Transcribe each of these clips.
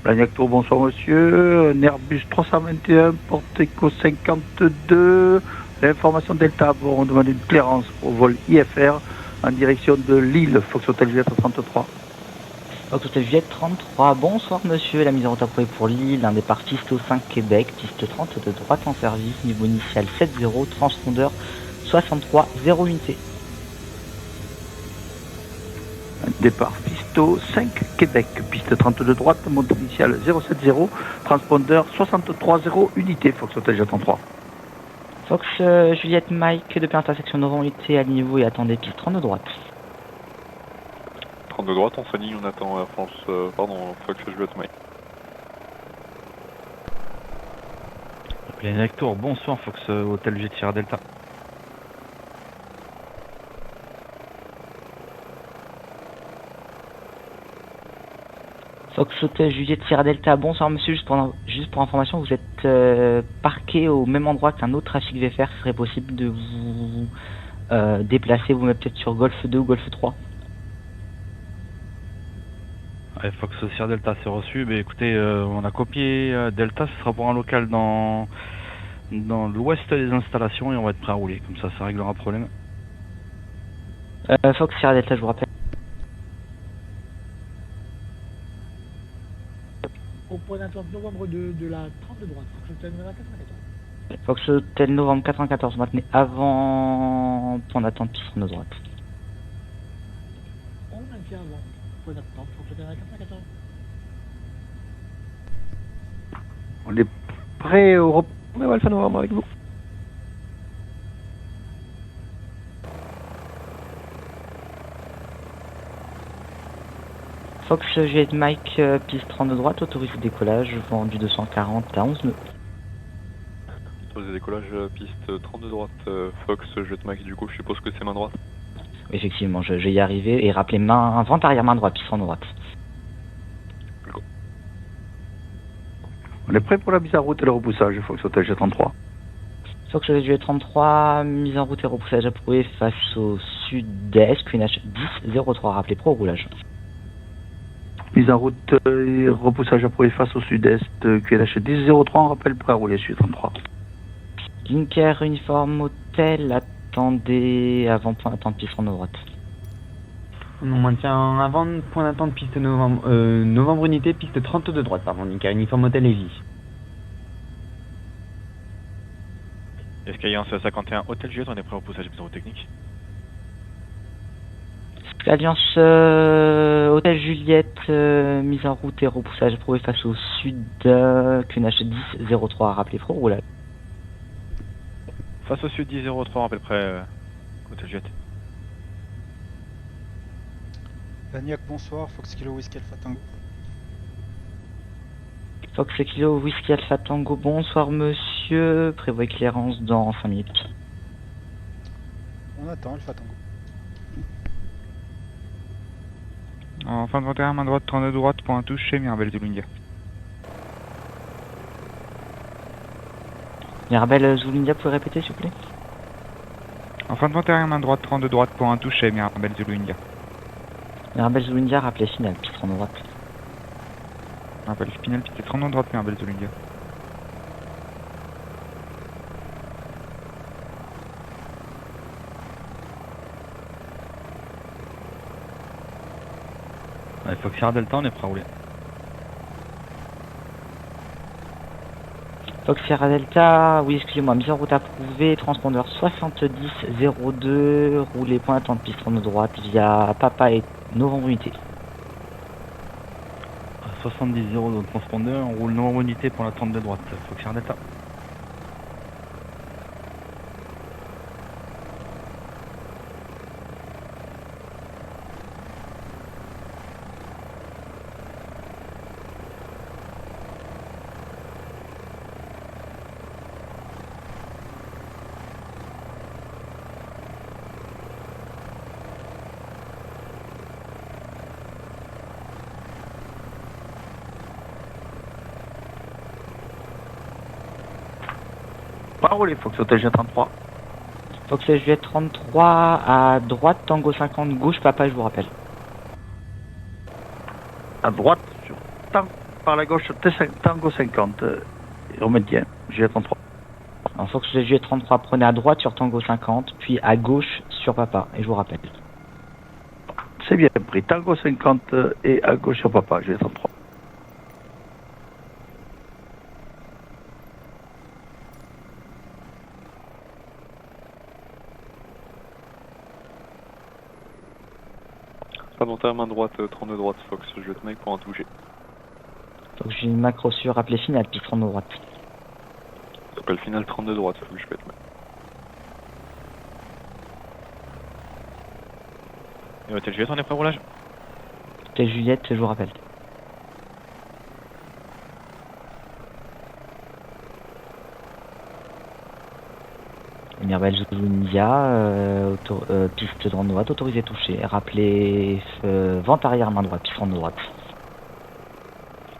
Blagnac Tour, bonsoir monsieur. Un Airbus 321, Porteco 52. L'information Delta, bon, on demande une clearance pour vol IFR en direction de Lille, Fox Hotel Juliette 33. Fox Hotel Juliette 33, bonsoir monsieur, la mise en route approuvée pour Lille, un départ piste au 5 Québec, piste 30 de droite en service, niveau initial 7-0, transpondeur 63, 0 unité. Départ Pisto 5 Québec, piste 30 de droite, montée initiale 070, transpondeur 63 0 unité, Fox Hotel J33. Fox Juliette Mike, depuis intersection Novant unité à niveau et attendez piste 30 de droite. 30 de droite, on s'aligne, on attend Air France, Fox Juliette Mike. Blagnac Tour, bonsoir Fox Hotel Jet Sierra Delta. Fox Hotel Juliette Sierra Delta, bonsoir monsieur, juste pour information, vous êtes parqué au même endroit qu'un autre trafic VFR, ce serait possible de vous déplacer, vous mettre peut-être sur Golf 2 ou Golf 3. Ouais, Fox Sierra Delta c'est reçu, mais écoutez, on a copié Delta, ce sera pour un local dans l'ouest des installations et on va être prêt à rouler, comme ça réglera le problème. Fox Sierra Delta, je vous rappelle. Au point d'attente novembre de la 30 de droite, Fox Hotel Novembre 94. Fox Hotel Novembre 94, maintenez avant point d'attente piste de droite. On maintient avant, point d'attente, Fox Hotel Novembre 94. On est prêt au repos Alpha Novembre avec vous. Fox Juliette Mike, piste 30 de droite, autorise le décollage, vent du 240 à 11 nœuds. Autorisé décollage, piste 30 de droite, Fox Juliette Mike, du coup je suppose que c'est main droite. Effectivement, je vais y arriver, et rappelez main, vent arrière main droite, piste 30 de droite. On est prêt pour la mise en route et le repoussage, Fox Hotel J33. Fox Juliette 33, mise en route et repoussage approuvé face au sud-est, QNH 10-03, rappelez pro roulage. Mise en route et repoussage approuvé face au sud-est, QNH 1003, on rappelle prêt à rouler sur 33. Linker uniforme hôtel, attendez avant point d'attente piste 30 de droite. On maintient avant point d'attente piste novembre unité, piste 30 de droite, pardon, Linker uniforme hôtel Lévis. Alliance 51 Hôtel Juliette, on est prêt au repoussage mise en route technique. Alliance Hôtel Juliette, mise en route et repoussage approuvé face au sud, QNH 10-03, rappelez pro roulage. Face au sud 10-03, on rappelle prêt Hôtel Juliette. Blagnac, bonsoir, Fox Kilo Whisky Alpha Tango. Fox Kilo Whisky Alpha Tango, bonsoir monsieur, prévoit éclairance dans 5 minutes. On attend Alpha Tango. En fin de 21, main droite, 32 droite, point touche chez Mirabel Zuluindia. Mirabel Zuluindia, vous pouvez répéter s'il vous plaît? En fin de 21, main droite, 32 droite, point touche chez Mirabel Zuluindia. Mirabel Zuluindia, rappelez final, piste 30 droite. Rappel final, piste 30 droite, Mirabel Zuluindia. Ouais, Fox Sierra Delta, on est prêt à rouler. Fox Sierra Delta, oui excusez-moi, mise en route approuvée, transpondeur 70-02, roulez point d'attente piste 30 droite via Papa et Novembre unité. 70 0 dans le transpondeur, on roule Novembre unité pour la 30 de droite, Fox Sierra Delta. Pas à rouler, Fox Hotel J33. Fox Juliette 33, à droite, Tango 50, gauche, Papa, je vous rappelle. À droite sur par la gauche, Tango 50. Et on maintient, Juliette 33. En Fox Juliette 33, prenez à droite sur Tango 50, puis à gauche sur Papa, et je vous rappelle. C'est bien pris, Tango 50 et à gauche sur Papa, Juliette 33. Pas montaire main droite, 32 droite, Fox, Juliette Mike pour un toucher. Donc j'ai une macro sur, rappelez finale, piste 32 droite. Appel final 32 droite, faut que je pète. Et Hôtel Juliette, on est prêt au roulage? Hôtel Juliette, je vous rappelle. Mirbel Zulu India, piste 30 droite, autorisé toucher. Rappelez vente arrière main droite, piste 30 droite.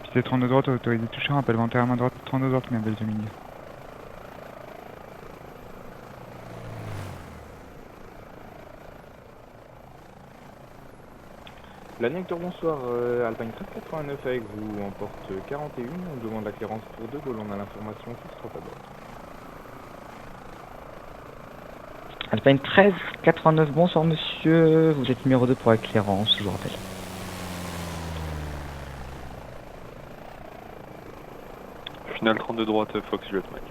Piste 32 droite, autorisé toucher, rappel vente arrière main droite, 32 droite, Mirbel Zulu India. L'Aniacteur, bonsoir, Alpine 1389 avec vous, on porte 41, on demande la clearance pour De Gaulle, on a l'information fixe 3 à droite. Alpine 13, 89, bonsoir monsieur, vous êtes numéro 2 pour la clearance, je vous rappelle. Final 32 droite, Fox, Juliette Mike.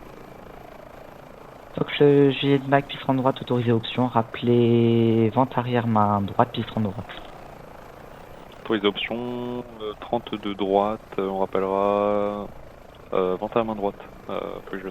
Fox Juliette Mike, piste 30 droite, autorisé option, rappelez vente arrière main droite, piste 30 droite. Pour les options, 32 droite, on rappellera vente à la main droite, faut que je...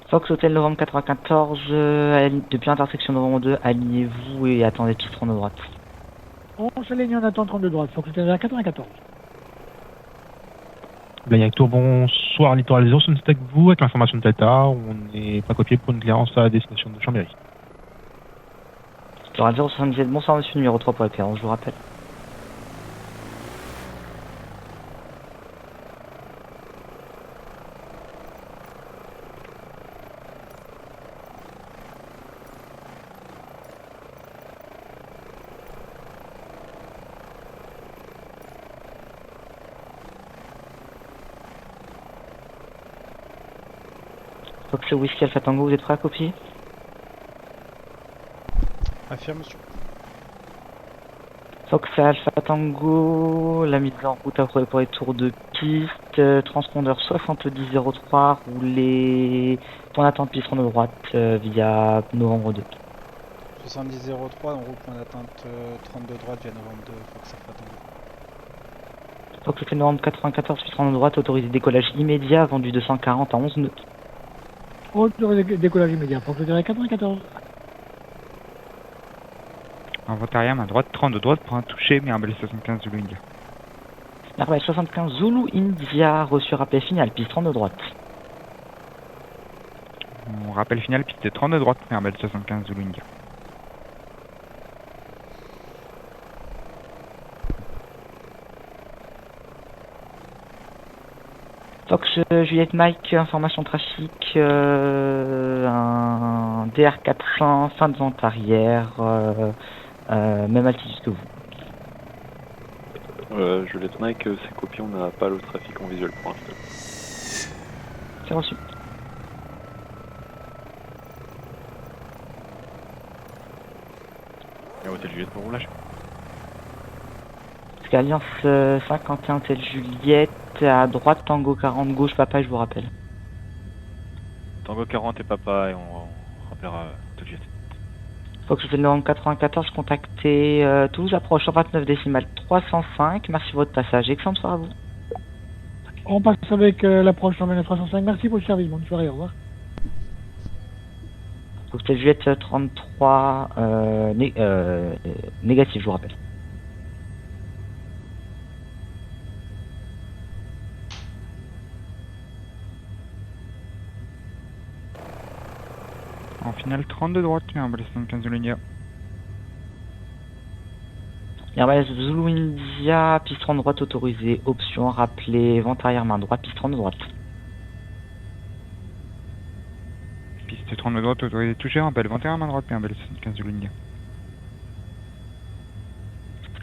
Fox Hôtel Novembre 94, depuis intersection Novembre 2, alignez-vous et attendez piste 30 droite. On s'aligne, on attend 32 droite, faut que c'était à 94. Blagnac Tour, bonsoir, Littoral 0, c'est avec vous, avec l'information de Delta, on n'est pas copié pour une clearance à destination de Chambéry. Littoral 077, bonsoir monsieur, numéro 3 pour la clearance, je vous rappelle. Fox Whisky Alpha Tango, vous êtes prêt à copier? Affirme, monsieur. Fox Alpha Tango, la mise en route après pour les tours de piste, transpondeur 7003, roulez point d'attente piste de droite via Novembre 2. 7003, en route point d'attente 32 droite via Novembre 2, Fox Alpha Tango. Fox Hôtel Novembre 94, piste de droite, autorisé décollage immédiat, vendu 240 à 11 nœuds. Autorisé décollage immédiat, Fox Hôtel 94. En vente arrière main droite, 32 droite pour un toucher, Mirbel 75 Zulu India. Mirbel 75 Zulu India, reçu rappel final, piste 32 droite. On rappelle final, piste 32 droite, Mirbel 75 Zulu India. Fox Juliette Mike, information trafic, un DR400, fin de vente arrière, même altitude que vous. Juliette Mike, c'est copié, on n'a pas le trafic en visuel pour l'instant. C'est reçu. Et Hôtel Juliette pour roulage. Alliance 51 Hôtel Juliette, à droite Tango 40, gauche Papa, je vous rappelle. Tango 40 et Papa, et on rappellera Hôtel Juliette. Fox Hôtel Novembre 94, contactez Toulouse approche 129 décimales 305, merci pour votre passage, excellente soirée à vous. On passe avec l'approche 305, merci pour le service, bonne soirée, au revoir. Fox Hôtel Juliette 33, négatif, je vous rappelle. En Final 32 droite, Mirabel 75 Zulu India. Mirabel Zulu India, piste 30 droite autorisée, option rappelée, vente arrière main droite, piste 30 droite. Piste 32 droite, autorisée touchée, rappel 21 main droite, Mirabel 75 Zulu India.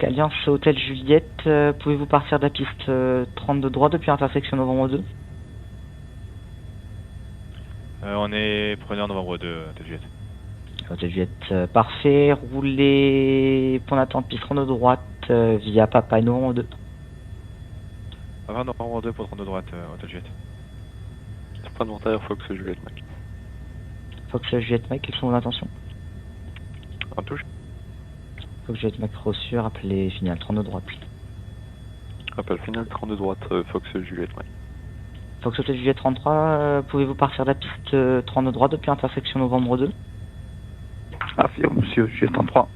Alliance Hôtel Juliette, pouvez-vous partir de la piste 32 droite depuis intersection novembre 2? On est preneur novembre 2, Hôtel Juliette. Hôtel Juliette, parfait. Roulez, point d'attente, piste 32 droite, via Papa novembre 2. Avant novembre 2 pour 32 droite, Hôtel Juliette. Pas de montaire, Fox Juliette, mec. Fox Juliette, mec, quelles sont vos intentions? Un touche. Fox Juliette, mec, reçu, rappelez, final 32 droite. Rappel final 32 droite, Fox Juliette, mec. Fox Hôtel Juliette 33, pouvez-vous partir de la piste 32 droite depuis intersection novembre 2? Affirme, monsieur, Juliette 33.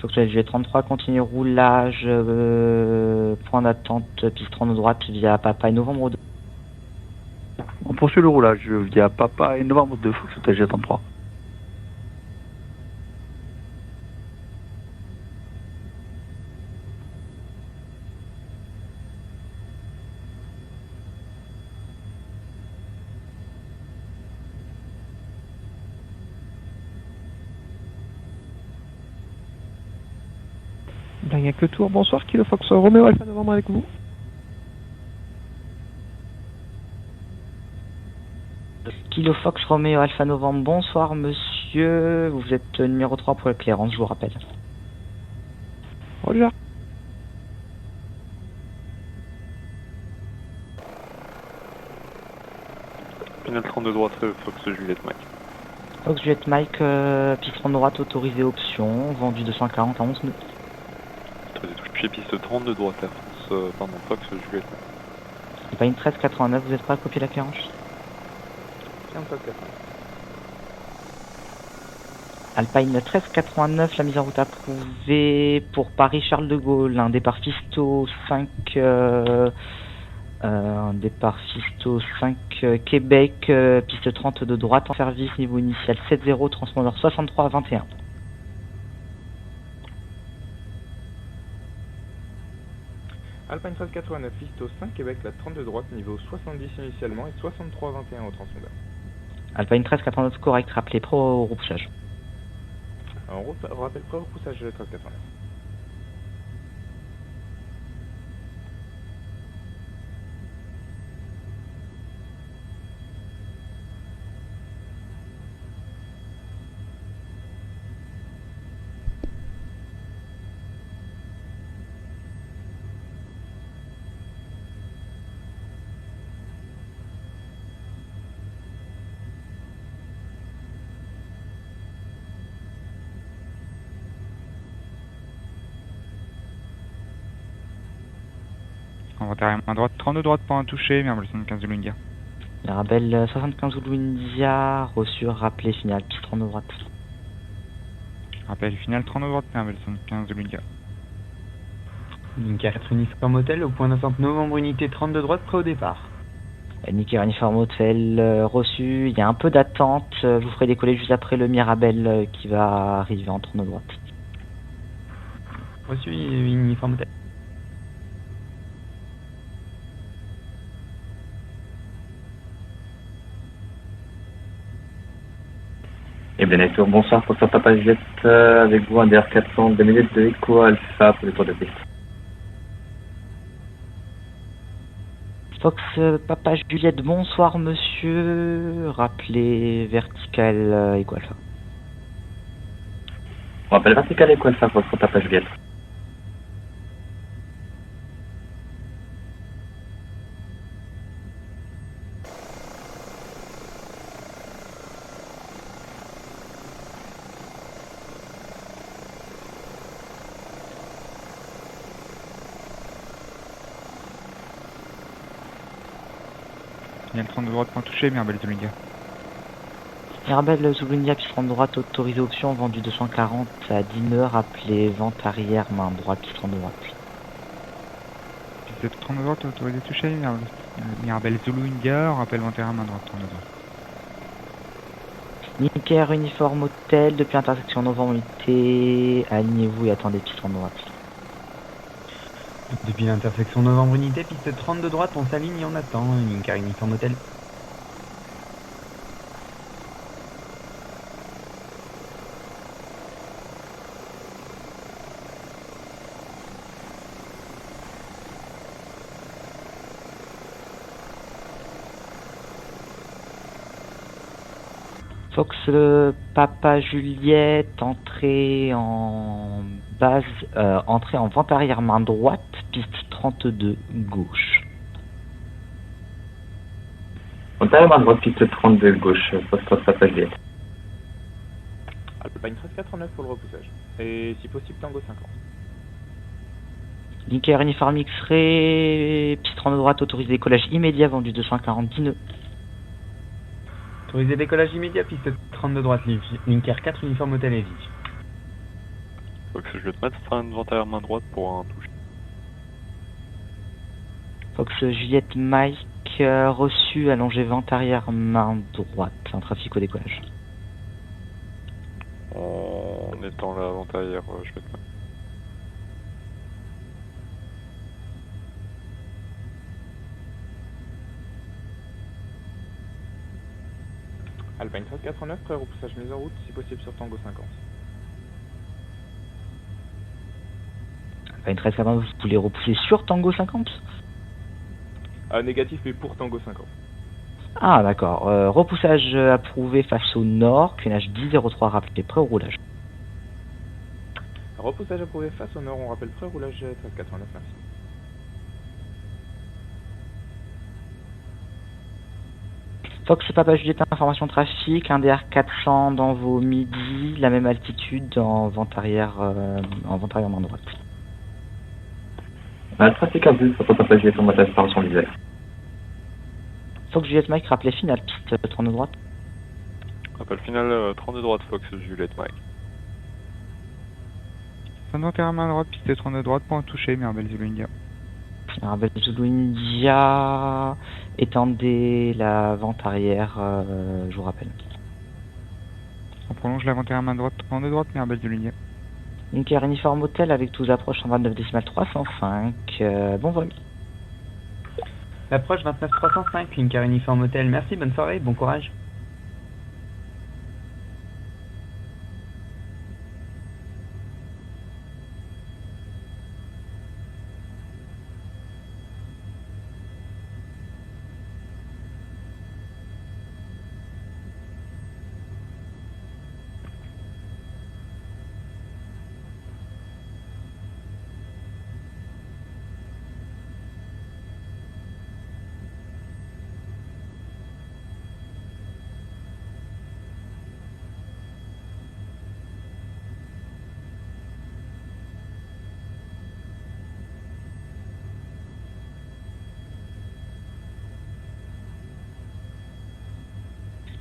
Fox Hôtel Juliette 33, continue roulage, point d'attente, piste 32 droite via Papa et novembre 2. On poursuit le roulage via Papa et novembre 2, Fox Hôtel Juliette 33. Dernier que tour, bonsoir, Kilo Fox Romeo Alpha Novembre avec vous. Kilo Fox Romeo Alpha Novembre, bonsoir monsieur, vous êtes numéro 3 pour la clairance, je vous rappelle. Roger. Final 32 droite, Fox Juliette, mec. Fox Juliette Mike, piste 30 droite autorisée option, vendu 240 à 11 nœuds. Puis piste 32 droite, Air France, pardon, Fox Juliette. C'est pas une 1389, vous êtes prêt à copier la clérange? Alpine 1389, la mise en route approuvée pour Paris Charles de Gaulle, un départ Fisto 5 Québec, piste 30 de droite en service, niveau initial 70, transpondeur 63 à 21. Alpine 1389, Fisto 5 Québec, la 32 droite, niveau 70 initialement et 63 à 21 au transpondeur. Alpine 1389 correct, rappelez pro au repoussage. On rappelle pro au repoussage 1389. On va derrière main droite, 32 droite pour un touché, Mirabel 75 Zulu India. Mirabel 75 Zulu India, reçu, rappelé, final, piste 32 droite. Rappel final 32 droite, Mirabel 75 Zulu India. Inca 4 uniforme hôtel, au point d'attente novembre unité 32 droite, prêt au départ. Nickel uniforme hôtel, reçu, il y a un peu d'attente, je vous ferai décoller juste après le Mirabel qui va arriver en 32 droite. Reçu, uniforme hôtel. Et bien tour, bonsoir, pour Papa Juliette, avec vous un DR400, 2 minutes de Echo Alpha pour le tour de piste. Fox Papa Juliette, bonsoir monsieur, rappelez vertical Echo Alpha. On rappelle vertical Echo Alpha pour Papa Juliette. Il y a le 32 droite point touché, Mirabel Zulu India. Mirabel Zulu India, piste 30 droite, autorisée option, vendu 240 à 10 nœuds, rappelez vente arrière, main droite, piste 30 droite. Piste 32 droite, autorisé touché, Mirabel Zulu India, rappel 21, main droite, 32 droite. Linker uniforme hôtel, depuis intersection novembre unité, alignez-vous et attendez piste en droite. Depuis l'intersection novembre unité, piste 30 de droite, on s'aligne et on attend. Linker uniforme hôtel. Fox Papa Juliette, entrée en base, entrée en vente arrière main droite, piste 32 gauche. Ventarière main droite, piste 32 gauche, Foxtrot Papa Juliette. Alpine 1389 pour le repoussage. Et si possible, Tango 50. Linker uniforme X-ray, piste 32 droite, autorisé décollage immédiat, vendu 240 10 nœuds. Autorisé décollage immédiat, piste 30 de droite, Linker 4, uniforme hôtel et vie. Fox Juliette Mike, ce sera une vente arrière main droite pour un touche. Fox Juliette Mike, reçu, allongé vente arrière main droite, un trafic au décollage. On étend la vente arrière Juliette Mike. Alpine 1389, prêt repoussage mise en route, si possible sur Tango 50. Alpine 1349, vous voulez repousser sur Tango 50? Négatif, mais pour Tango 50. Ah d'accord, repoussage approuvé face au nord, QNH 1003 rappelé prêt au roulage. Repoussage approuvé face au nord, on rappelle prêt au roulage 1389, merci. Fox Papa Juliette, information trafic, un DR 400 dans vos midi, la même altitude en vente arrière main droite. Trafic abus, Foxtrot Papa Juliette, on va passer par son visuel. Fox Juliette Mike, rappelé final, piste 30 de droite. Rappel final 30 de droite, Fox Juliette Mike. Ventarière main droite, piste 30 de droite, point touché, Mirabel Zulu India. Mirabel Zulu India, étendez la vente arrière, je vous rappelle. On prolonge la ventarière main droite, 30 de droite, Mirabel Zulu India. Linker uniforme hôtel avec 12 approches 129 décimales 305, bon vol. L'approche 29 305, Linker uniforme hôtel, merci, bonne soirée, bon courage.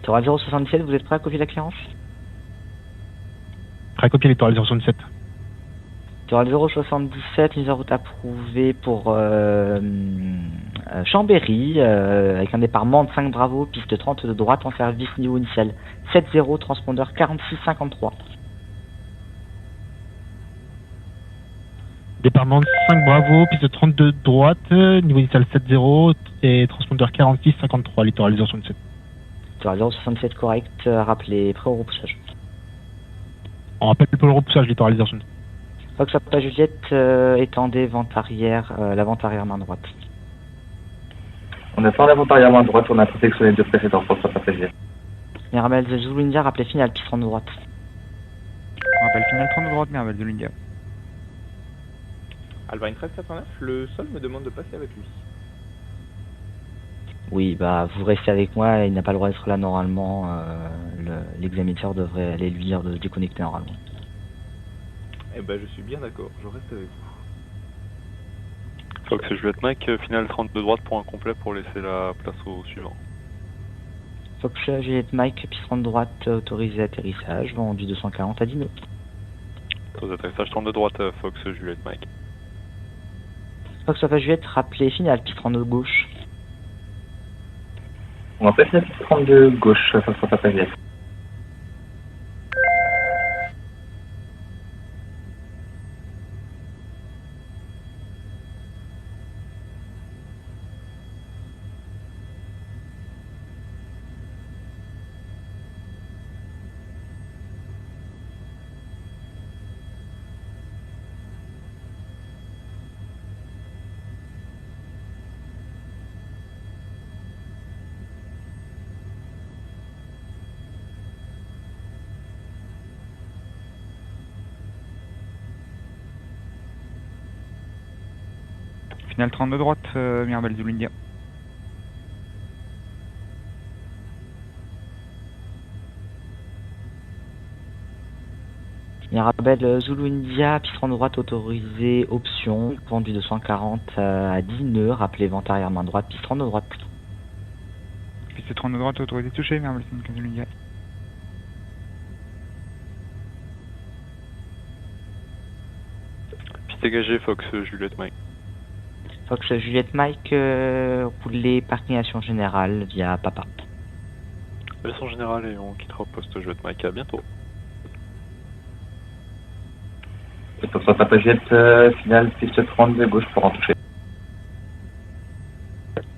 Littoral 077, vous êtes prêt à copier la clearance? Prêt à copier littoral 077. Littoral 077, mise en route approuvée pour Chambéry, avec un départ Mende 5 Bravo, piste 30 de droite en service niveau initial 70, transpondeur 4653. Départ Mende 5 Bravo, piste 32 de droite, niveau initial 70 et transpondeur 4653, littoral 077. Littoral 067 correct, rappelé prêt au repoussage. On rappelle pour le repoussage, littoral 077. Fox Papa Juliette, étendez vente arrière, la vente arrière main droite. On attend la ventarière main droite, on a sélectionné les deux précédents, Foxtrot Papa Juliette. Mirabel Zulu India, rappelé final, piste 30 de droite. On rappelle final 30 de droite, Mirabel Zulu India. Alpine 1389, le sol me demande de passer avec lui. Oui, bah vous restez avec moi, il n'a pas le droit d'être là normalement, l'examinateur devrait aller lui dire de déconnecter normalement. Eh ben je suis bien d'accord, je reste avec vous. Fox Juliette Mike, final 30 de droite pour un complet pour laisser la place au suivant. Fox Juliette Mike, piste 30 de droite, autorisé atterrissage, vendu 240 à 10 nœuds. Autorisé atterrissage 30 de droite, Fox Juliette Mike. Fox Papa Juliette, rappelé final, piste 30 de gauche. On rappelle la piste 32 gauche, Foxtrot Papa Juliette. Final 32 droite, Mirabel Zulu India. Mirabel Zulu India, piste en droite autorisée, option, vendu 240 à 10 nœuds, rappelez vente arrière main droite, piste en droite. Piste 32 droite, autorisé touché, Mirabel 75 Zulu India. Piste dégagée, Fox Juliette Mike. Fox Juliette Mike, roulez parkingation générale via Papa. Leçon générale et on quittera au poste Juliette Mike. À bientôt. Et pour ça, Papa Juliette, finale piste 32 gauche pour en toucher.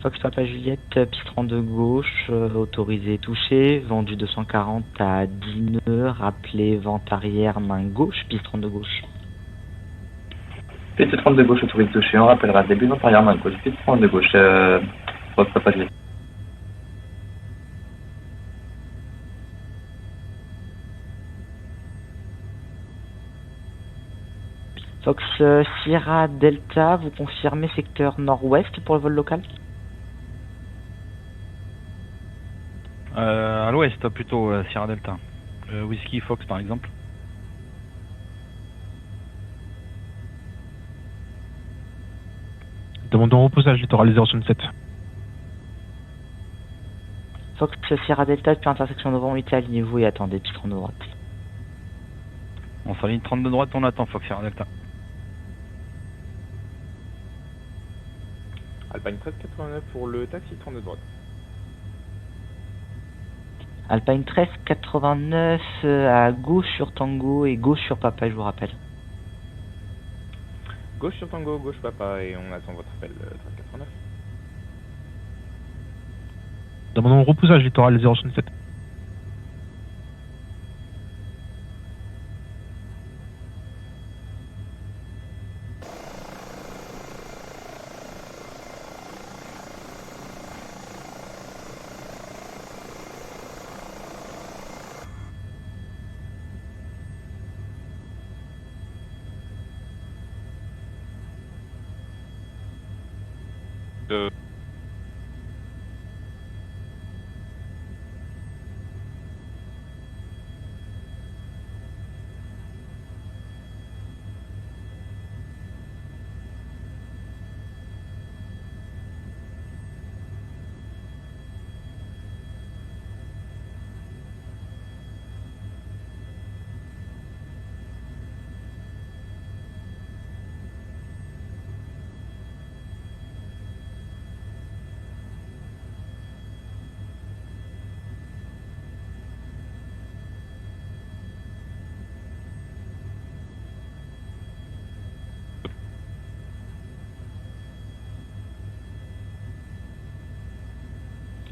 Fox Papa Juliette, piste 32 gauche, autorisé touché, vendu 240 à 10 nœuds, rappelez vente arrière main gauche, piste 32 gauche. Piste 32 gauche, autorisé touché, on rappellera début vente arrière main gauche, piste 32 gauche, Fox Papa Juliette. Fox Sierra Delta, vous confirmez secteur nord-ouest pour le vol local? À l'ouest plutôt, Sierra Delta. Whisky Fox par exemple. Demandons repoussage littoral 067. Fox Sierra Delta, depuis intersection novembre 8, alignez-vous et attendez, piste en droite. On s'aligne 32 droite, on attend Fox Sierra Delta. Alpine 1389 pour le taxi 32 droite. Alpine 1389 à gauche sur Tango et gauche sur Papa, je vous rappelle. Gauche sur Tango, gauche Papa et on attend votre appel 1389. Demandons repoussage littoral 067.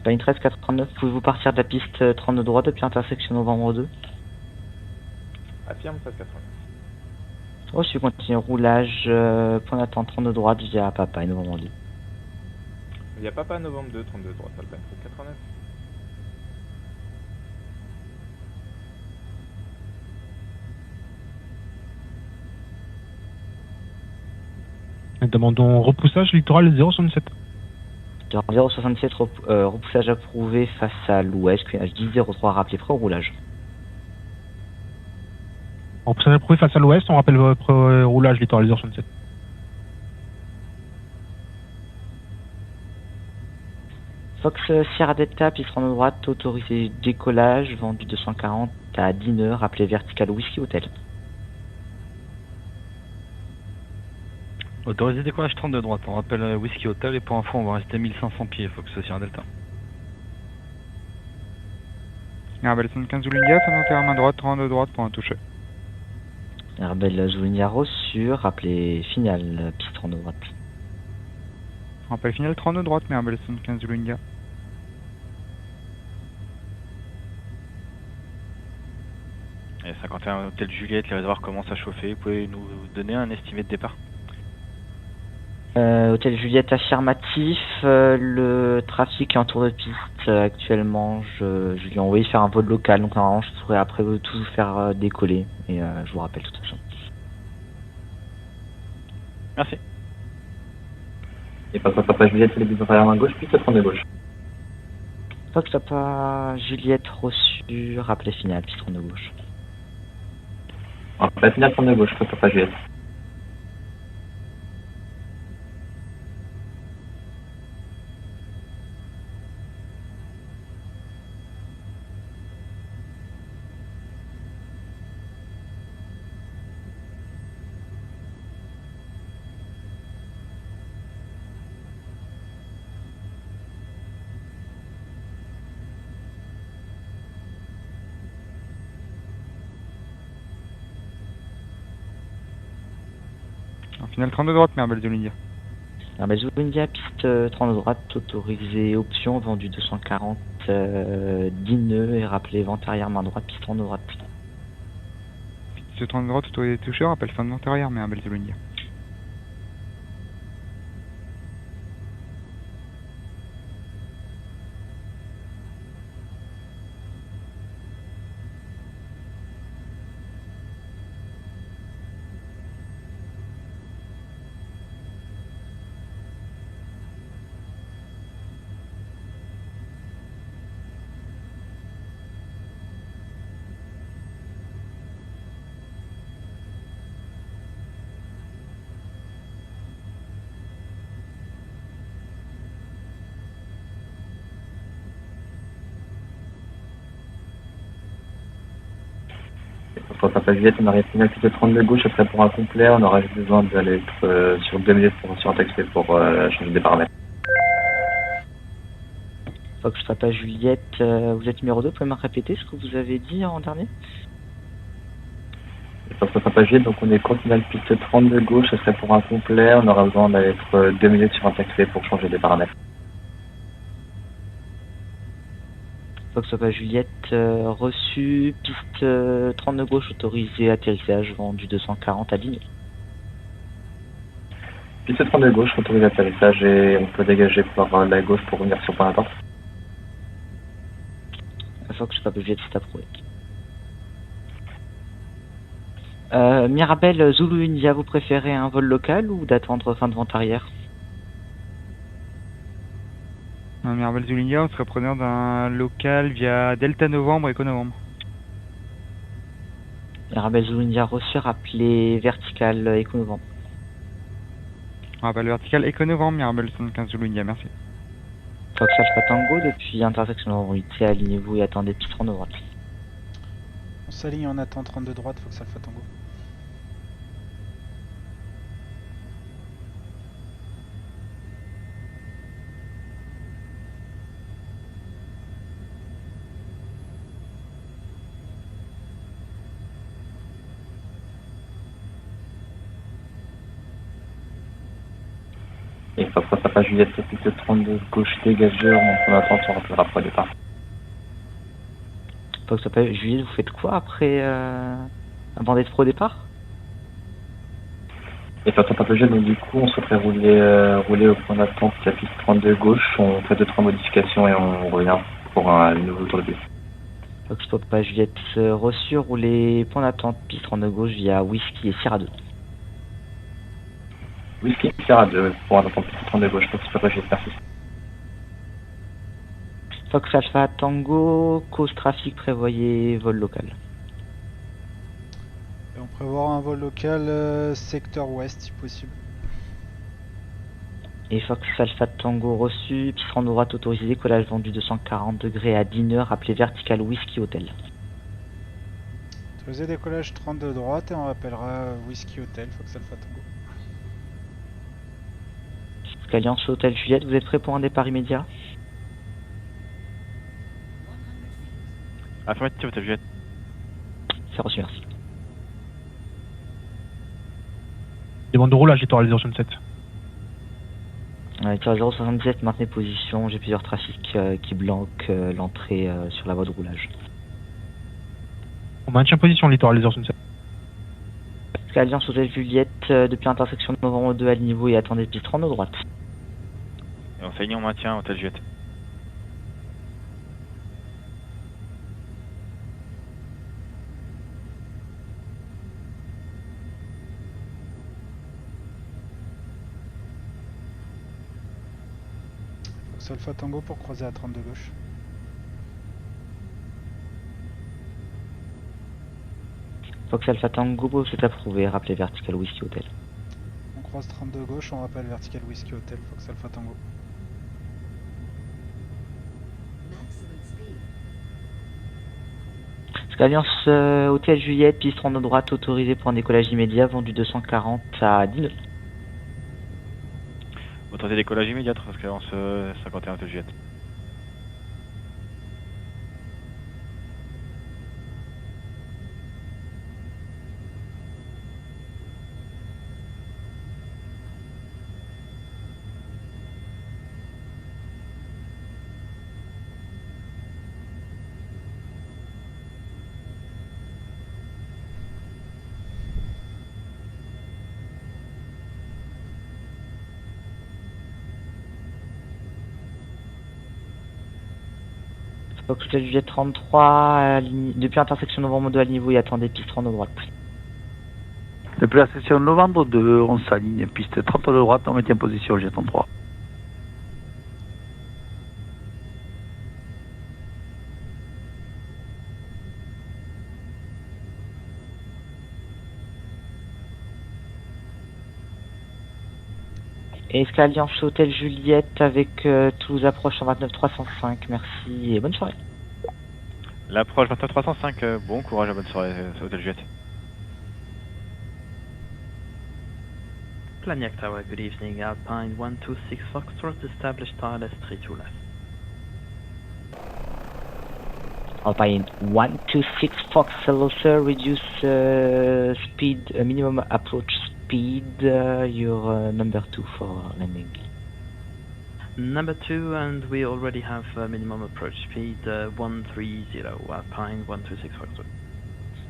Alpine 1389, pouvez-vous partir de la piste 32 droite depuis intersection novembre 2? Affirme 1389. Reçu, continue roulage, point d'attente 32 droite via Papa et novembre 2. Via Papa novembre 2, 32 droite, Alpine 1389. Demandons repoussage littoral 067. 067, repoussage approuvé face à l'ouest, QNH1003, rappelez prêt au roulage. Repoussage approuvé face à l'ouest, on rappelle votre roulage littoral 067. Fox Sierra Delta, piste en droite, autorisé décollage, vendu 240 à 10 nœuds, rappelez vertical Whisky Hotel. Autorisé décollage 32 droite, on rappelle Whisky Hotel et pour info on va rester 1500 pieds, Fox Sierra Delta. Mirabel 75 Zulu India, fin d'enterre à main droite, 32 droite pour un toucher. Mirabel Zulu India reçu, rappelez finale, piste 32 droite. Rappel final 32 droite, Mirabel 75 Zulu India. Et 51 Hôtel Juliette, les réservoirs commencent à chauffer. Vous pouvez nous donner un estimé de départ? Hôtel Juliette affirmatif, le trafic est en tour de piste actuellement, je lui ai envoyé faire un vol local, donc normalement je pourrais après tout vous faire décoller, et je vous rappelle de toute façon. Merci. Et Papa Juliette, les bus arrière main gauche, piste 32 gauche. Fox Papa Juliette reçu, rappelé final, piste de gauche. La finale 32 gauche, Papa Juliette. En finale 32 droite, Merbel Zulindia. Merbel Zulindia, piste 32 droite, autorisé option, vendu 240, 10 nœuds et rappelé vente arrière main droite, piste 32 droite. Piste 32 droite, autorisé toucheur, appel fin de vente arrière, Merbel Zulindia. Pour Papa Juliette, on arrive finale piste 32 gauche, ce serait pour un complet, on aura juste besoin d'aller être sur 2 minutes sur un texte pour changer des paramètres. Fox Papa Juliette, vous êtes numéro 2, vous pouvez me répéter ce que vous avez dit en dernier? Pour Papa Juliette, donc on est court finale piste 32 gauche, ce serait pour un complet, on aura besoin d'aller être 2 minutes sur un texte pour changer des paramètres. Fox Papa Juliette, reçu, piste 32 gauche, autorisé atterrissage, vendu 240 à 10 nœuds. Piste 32 gauche, autorisé atterrissage et on peut dégager par la gauche pour revenir sur point d'attente. Fox Papa Juliette, c'est approuvé. Mirabel Zulu India, vous préférez un vol local ou d'attendre fin de vente arrière? Merbel Zulindia, on serait preneur d'un local via Delta Novembre, Eco Novembre. Mirabel Zulu India reçu, rappelé vertical Eco Novembre. Rappel vertical Eco Novembre, Mirabel 75 Zulindia, merci. Fox Alpha Tango, depuis intersection Novembre 8, alignez-vous et attendez piste 32 droite. On s'aligne, on attend 32 droite, Fox Alpha Tango. Et Papa Juliette, piste 32 gauche dégageur, en attente, on rappellera pour le départ. Fox Papa Juliette, vous faites quoi après avant d'être pro départ? Et Papa Juliette, donc du coup on souhaiterait rouler au point d'attente de la piste 32 gauche, on fait 2-3 modifications et on revient pour un nouveau tour de piste. Fox Papa Juliette, reçu, rouler point d'attente piste 32 gauche via Whisky et Sierra 2. Whisky, Sierra 2, pour un attente piste 32 gauche, Fox Papa Juliette, merci. Fox Alpha Tango, cause trafic, prévoyez vol local. Et on prévoit un vol local secteur ouest si possible. Et Fox Alpha Tango reçu, piste 32 droite autorisé, décollage vendu 240 degrés à 10 heures, appelé vertical Whisky Hotel. Autorisé décollage 32 droite et on rappellera Whisky Hotel, Fox Alpha Tango. Alliance Hôtel Juliette, vous êtes prêt pour un départ immédiat? Affirmative, Hôtel Juliette. C'est reçu, merci. Demande de roulage, étoile 067. Étoile 077, maintenez position, j'ai plusieurs trafics qui bloquent l'entrée sur la voie de roulage. On maintient position, littoral 067. Alliance Hôtel Juliette, depuis intersection Novembre 2, alignez-vous et attendez piste 32 droite. Et on s'aligne, on maintient, Hôtel Juliette. Fox Alpha Tango pour croiser à 32 gauche. Fox Alpha Tango, c'est approuvé. Rappelez Vertical Whiskey Hotel. On croise 32 gauche, on rappelle Vertical Whiskey Hotel, Fox Alpha Tango. Alliance Hôtel Juliette, piste 32 droite, autorisé pour un décollage immédiat, vendu 240 à 10 nœuds. Autorité décollage immédiat, Alliance 51 de Juliette. Fox Hotel Juliette 33, depuis intersection novembre 2 à niveau et attendez piste 30 de droite. Depuis la section novembre 2, on s'aligne, piste 30 de droite, on maintient position G33. Et Alliance Hôtel Juliette avec Toulouse approche 129 305, merci et bonne soirée. L'approche 29 305, bon courage à bonne soirée, Hôtel Juliette. Planiac Tower, good evening, Alpine 126 Foxtrot, established TLS 32 left. Alpine 126 Fox, hello sir, reduce speed, minimum approach speed, you're number 2 for landing. Number 2, and we already have minimum approach speed 130, Alpine 126 Foxtrot.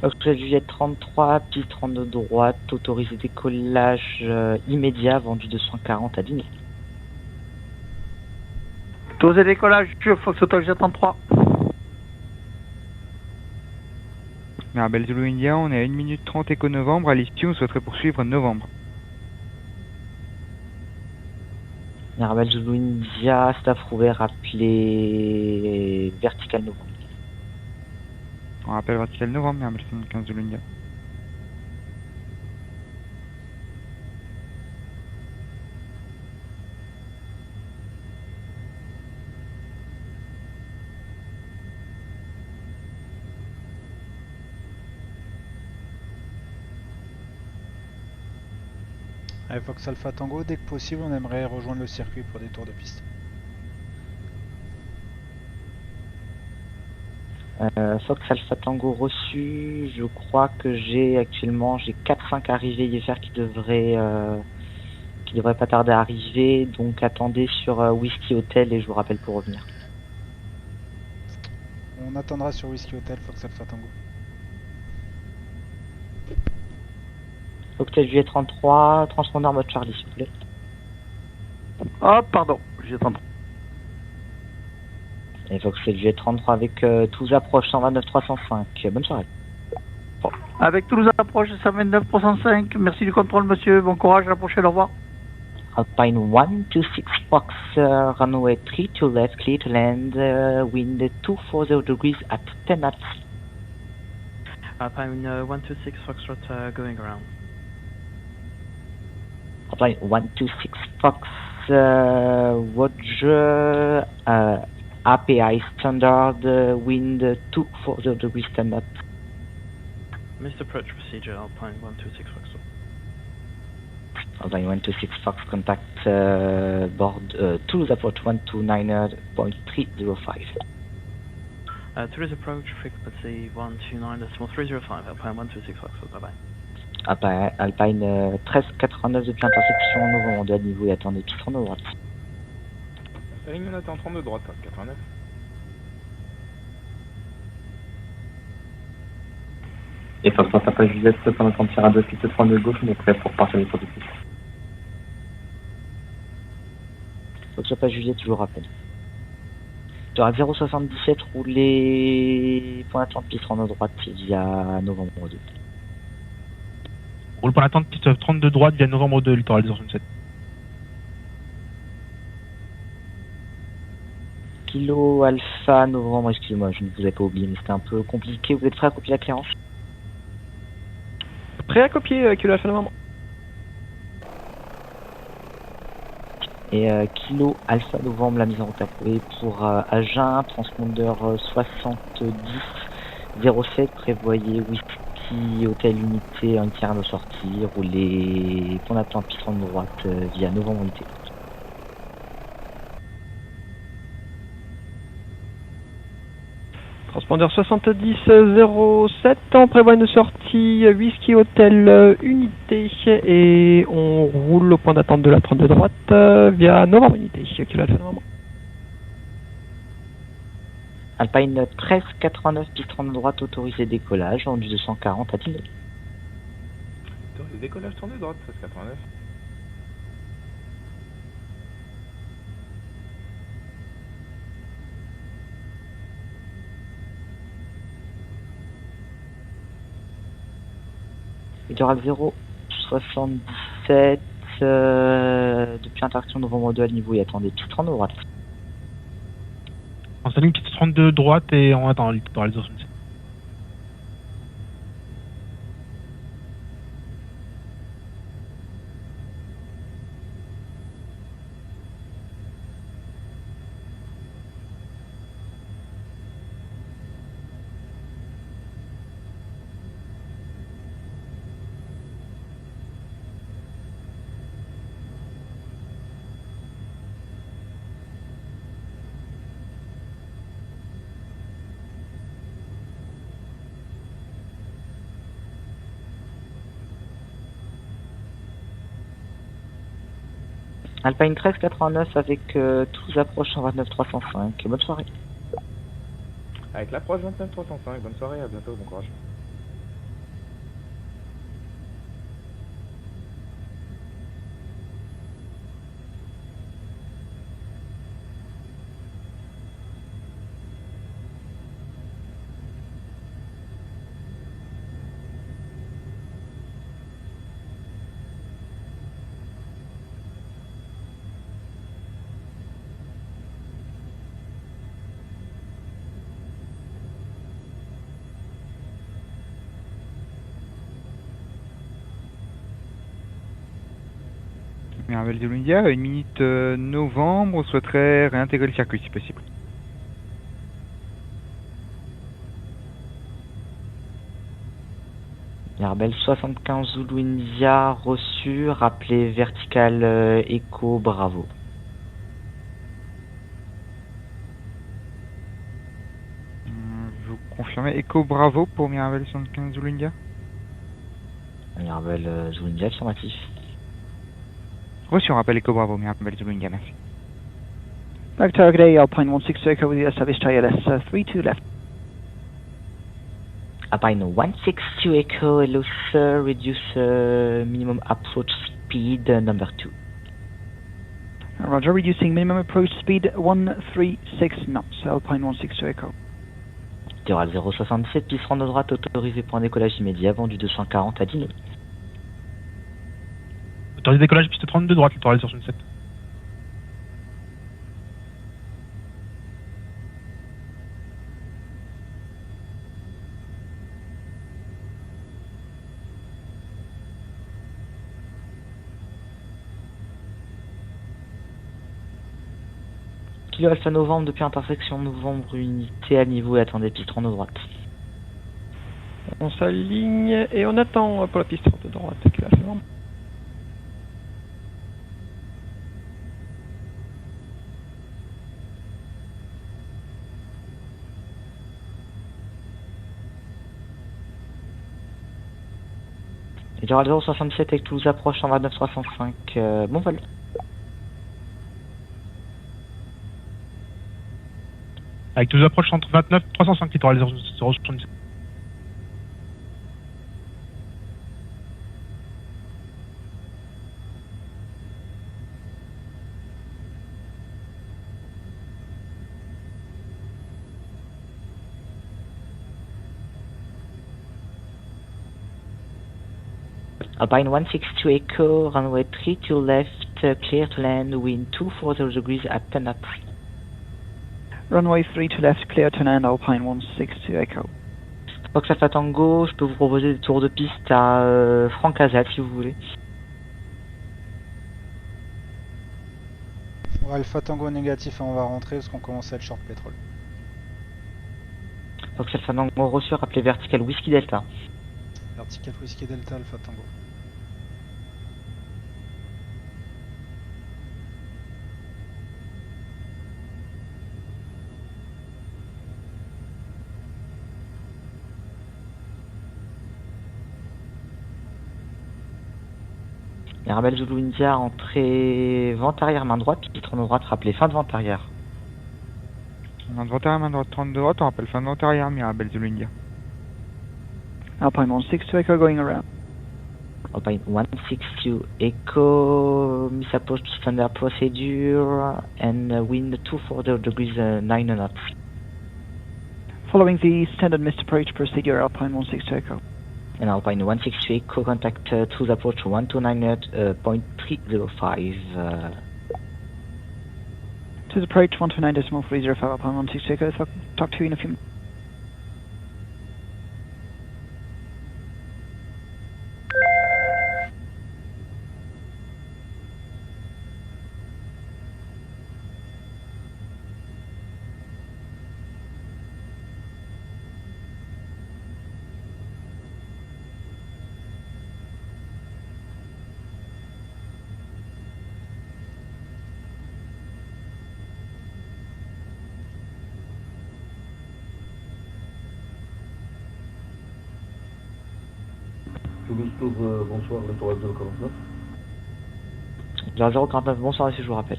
Foxtrot Juliette 33, piste 32 droite, autorisé décollage immédiat, vendu 240 à 10 nœuds. Autorisé décollage, Fox Hotel Juliette 33. Mirabel Zulu India, on est à 1 minute 30 éco novembre, à l'issue on souhaiterait poursuivre novembre. Mirabel Zulu India, c'est approuvé, rappelez Vertical novembre. On rappelle Vertical novembre, Mirabel 75 Zulu India. Allez, Fox Alpha Tango, dès que possible, on aimerait rejoindre le circuit pour des tours de piste. Fox Alpha Tango reçu, je crois que j'ai 4-5 arrivées IFR qui devraient pas tarder à arriver, donc attendez sur Whiskey Hotel et je vous rappelle pour revenir. On attendra sur Whiskey Hotel, Fox Alpha Tango. Hotel Juliette 33, transpondeur mode Charlie s'il vous plaît. Ah pardon, j'ai 33. Et Fox Juliette 33 avec Toulouse approche 129 305, bonne soirée. Bon. Avec Toulouse approche 129 305, merci du contrôle monsieur, bon courage, à la prochaine, au revoir. Alpine 126 Fox, runway 32 left, clear to land, wind 240 degrees at 10 knots. Alpine 126 Foxtrot going around. Alpine 126 Fox, Roger, API standard, wind 240 degrees 10 knots. Missed approach procedure, Alpine 126 Foxtrot. Alpine 126 Fox, contact board Toulouse approach 129.305. Toulouse approach, frequency 129.305, Alpine 126 Foxtrot, bye bye. Alpine 1389 depuis intersection novembre 2 à niveau et attendez piste 30 de droite. La ligne on attend 30 de droite, 89. Et Fox Alpha Juliette, pendant qu'on tire à 2 piste 30 de gauche, on est prêt pour partir des tours de piste. Fox Alpha Juliette, je vous rappelle. Tu auras 077 roulé point d'attente piste 30 de droite via novembre 2. Roule pour l'attente piste 32 droite via novembre 2, littoral 067. Kilo Alpha Novembre, excusez-moi, je ne vous ai pas oublié, mais c'était un peu compliqué. Vous êtes prêt à copier la clearance? Prêt à copier, Kilo Alpha Novembre. Et Kilo Alpha Novembre, la mise en route approuvée pour Agen, transpondeur 7007, prévoyez Whisky, hôtel unité, un tiers de sortie, roulez point d'attente piste en droite via Novembre unité. Transpondeur 7007, on prévoit une sortie Whisky Hotel Unité et on roule au point d'attente de la 32 droite via Novembre Unité. Kilo Alpha Novembre. Alpine 1389, piste 30 droite, autorisé décollage, en du 240 à 10 000. Autorisé décollage 32 droite, 1389. Littoral 077, depuis interaction novembre 2 à niveau et attendez piste 30 droite. On s'aligne piste 32 droite et on attend littoral 077. Alpine 1389 avec tous approches en 29 305. Bonne soirée. Avec l'approche 29 305, bonne soirée, à bientôt, bon courage. Mirabel de l'India, 1 minute novembre, on souhaiterait réintégrer le circuit si possible. Mirabel 75 Zulu India, reçu, rappelez vertical Echo Bravo. Vous confirmez Echo Bravo pour Mirabel 75 Zulu India? Mirabel Zulu India, affirmatif. Reçu, on rappelle Echo Bravo, Mirabel Zulu India, merci. Back target A, Alpine 16 Echo with the service ILS 32 left. Alpine 162 Echo, hello sir, reduce minimum approach speed number 2. Roger, reducing minimum approach speed 136 knots, Alpine 162 Echo. Littoral 077, piste de droite, autorisé pour un décollage immédiat, avant du 240 à 10 000. Autorisé décollage piste 32 droite, littoral 077. Kilo Alpha Novembre depuis intersection Novembre unité à niveau et attendez piste 30 droite. On s'aligne et on attend pour la piste 30 droite. Kilo Alpha Novembre. Littoral 067 avec Toulouse approche en 29 305, bon vol. Avec tous les approches entre 29 305, littoral 077. Alpine 162 Echo, runway 3 to left, clear to land, wind 240 degrees at 10 knots. Runway 3 to left, clear to land, Alpine 162 Echo. Fox Alpha Tango, je peux vous proposer des tours de piste à Francazat si vous voulez. Alpha Tango négatif, on va rentrer parce qu'on commence à être short pétrole. Fox Alpha Tango reçu, rappelez Vertical Whiskey Delta. Vertical Whiskey Delta, Alpha Tango. Mirabel Zulu India, entrée vente arrière main droite, puis 30 droite, rappelez fin de vente arrière. Main droite, 30 de droite, on rappelle fin de vente arrière, Mirabel Zulu India. Alpine 162 Echo going around. Alpine 162 Echo, miss approach to standard procedure, and wind 240 degrees 9 knots. Following the standard missed approach procedure, Alpine 162 Echo. And Alpine 163 Echo, contact to the approach 129.305. To the approach 129.305, Alpine 162 Echo. Talk to you in a few minutes. Toulouse Tour, bonsoir, le Tour 049. 049, bonsoir ici, je vous rappelle.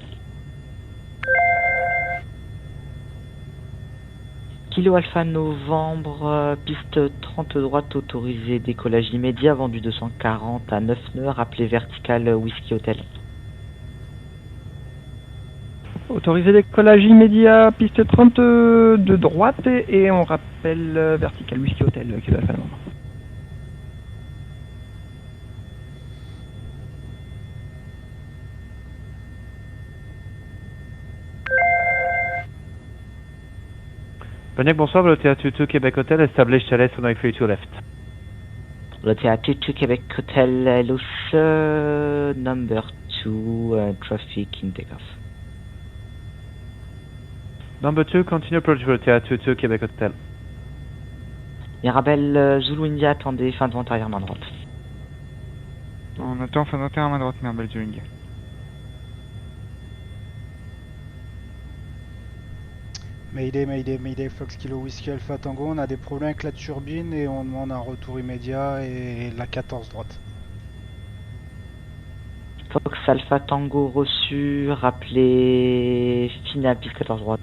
Kilo Alpha Novembre, piste 30 droite autorisée, décollage immédiat, vendu 240 à 9 nœuds, rappelez Vertical Whiskey Hotel. Autorisé décollage immédiat, piste 30 de droite et on rappelle Vertical Whiskey Hotel, Kilo Alpha Novembre. Cognac, bonsoir, Volotea 22 Québec Hotel, established chalet on 32 left. Volotea 22 Québec Hotel, loose number 2, traffic in takeoff. Number 2, continue approach Volotea 22 Québec Hotel. Mirabel Zulu India, attendez, fin de vente arrière main droite. On attend fin de vente arrière main droite, Mirabel Zulu India. Mayday, Fox Kilo Whiskey Alpha Tango, on a des problèmes avec la turbine et on demande un retour immédiat et la 14 droite. Fox Alpha Tango reçu, rappelez finale piste 14 droite.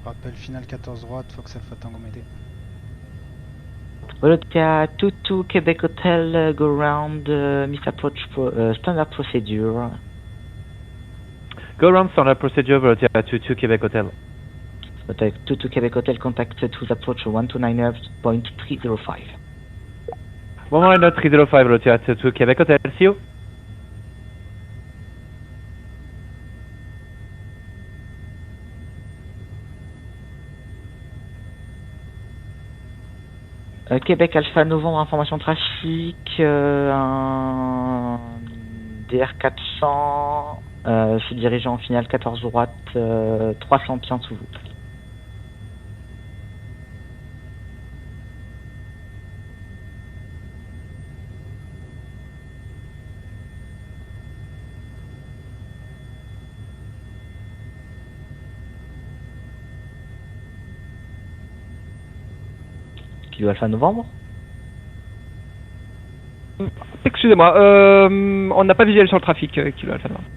Rappel final 14 droite, Fox Alpha Tango Mayday. Volotea 22 Québec Hotel, go round, miss approach standard procedure. Go around standard procedure, Volotea 22 Québec Hotel. Volotea 22 Québec Hotel, contact to the approach 129.305. 129.305, Volotea 22 Québec Hotel, see you. Québec Alpha Novembre, information trafic, un DR400, se dirigeant en finale 14 droite, 300 pieds en dessous vous. Kilo Alpha Novembre. Excusez-moi, on n'a pas visuel sur le trafic, Kilo Alpha Novembre.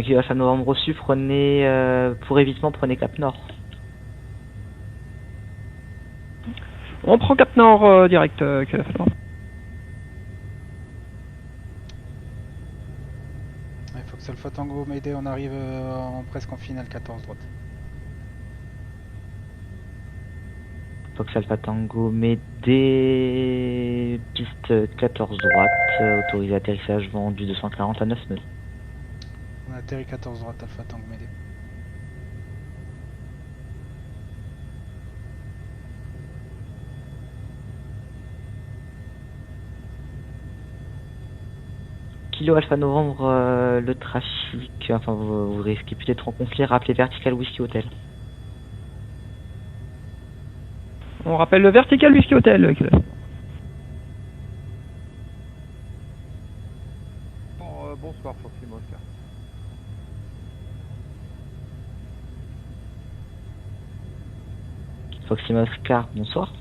Kilo Alpha Novembre reçu, prenez, pour évitement, prenez Cap Nord. On prend Cap Nord direct, Kilo Alpha Novembre. Il faut que Alpha Tango Mayday, on arrive presque en finale 14 droite. Fox Alpha Tango Médé, piste 14 droite, autorisé atterrissage vendu 240 à 9 nœuds. On a atterri 14 droite, Alpha Tango Médé. Kilo Alpha Novembre, le trafic, enfin vous risquez peut-être d'être en conflit, rappelez Vertical Whisky Hotel. On rappelle le Vertical Whisky Hotel. Bonsoir, Foxy Oscar. Foxy Oscar, bonsoir.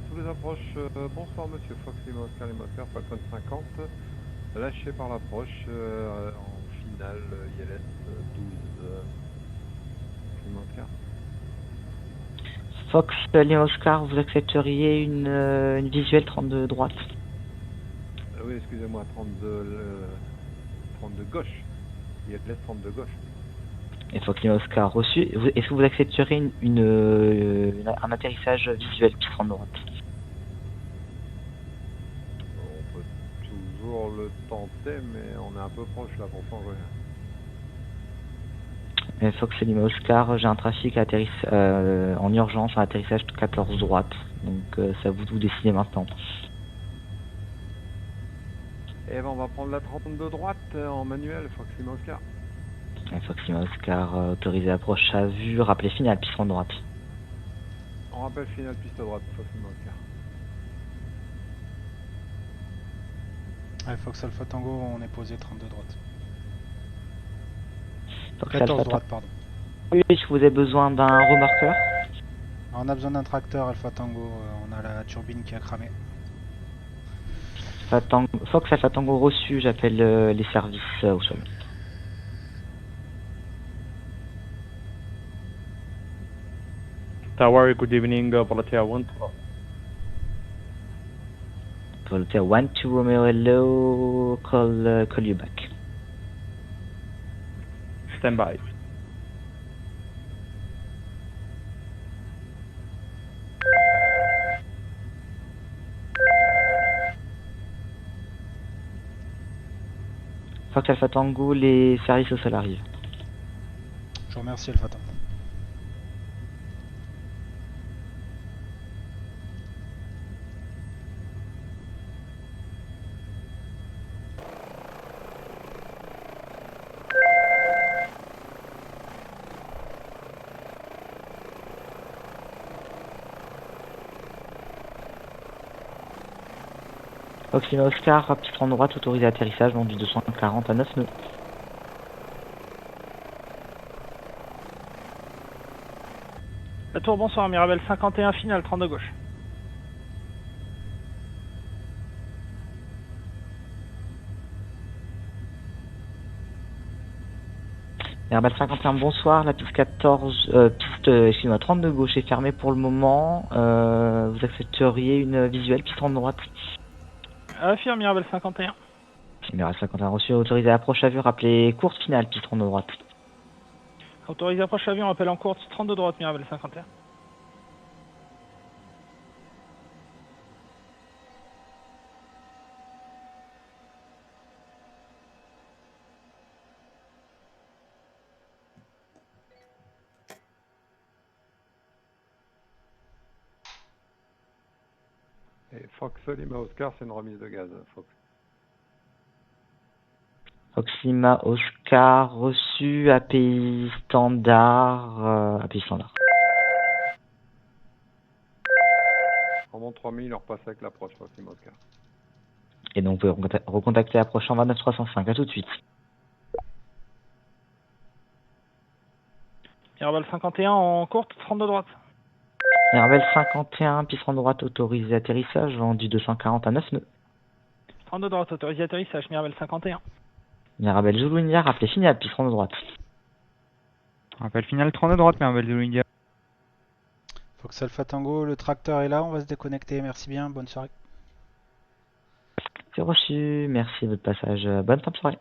Tous les approches, bonsoir monsieur Foxy Oscar, les moteurs Falcon 50, lâché par l'approche en finale ILS 12. Foxy Oscar. Fox Lima Oscar, vous accepteriez une visuelle 32 droite? Oui, excusez-moi, 32 gauche. ILS 32 gauche. Et Fox Lima Oscar reçu. Est-ce que vous accepteriez un atterrissage visuel piste 30 droite? On peut toujours le tenter, mais on est un peu proche là pour changer. Fox Lima Oscar, j'ai un trafic en urgence, un atterrissage 14 droite. Donc c'est à vous de vous décider maintenant. Et ben on va prendre la 32 droite en manuel, Fox Lima Oscar. Fox Lima Oscar, autorisé approche à vue, rappelez finale, piste 30 droite. On rappelle finale piste droite, Fox Lima Oscar. Ouais, Fox Alpha Tango, on est posé 32 droite. Fox 14 Alpha droite, pardon. Oui, je vous ai besoin d'un remarqueur. On a besoin d'un tracteur Alpha Tango, on a la turbine qui a cramé. Fox Alpha Tango reçu, j'appelle les services au sol. Tower, good evening, Volatia 1. Volatia 1 to Romeo Hello, call you back. Stand by. Fox Alpha Tango, les services au sol arrivent. Je vous remercie Alpha Tango. Fox Lima Oscar, piste 30 droite, autorisé atterrissage, long du 240 à 9 nœuds. La tour, bonsoir, Mirabel 51, finale 32 gauche. Mirabel 51, bonsoir, la piste 32 gauche est fermée pour le moment. Vous accepteriez une visuelle piste 30 droite? Affirme, Mirabel 51. Mirabel 51 reçu, autorisé approche à vue, rappelez courte finale, piste 32 droite. Autorisé approche avion, rappel en courte 32 droite, Mirabel 51. Et Fox Lima Oscar, c'est une remise de gaz, Fox. Fox Lima Oscar reçu, API standard. API standard. On monte 3000, on repasse avec l'approche, Fox Lima Oscar. Et donc vous pouvez recontacter approche en 29305, à tout de suite. Mirabel 51 en courte 32 droite. Mirabel 51, piste 30 droite, autorisé atterrissage, vent du 240 à 9 nœuds. 32 droite, autorisé atterrissage, Mirabel 51. Mirabel Zulu India, rappelez finale, piste 30 droite. Rappel finale 32 droite, Mirabel Zulu India. Fox Alpha Tango, le tracteur est là, on va se déconnecter, merci bien, bonne soirée. C'est reçu, merci de votre passage, bonne fin de soirée.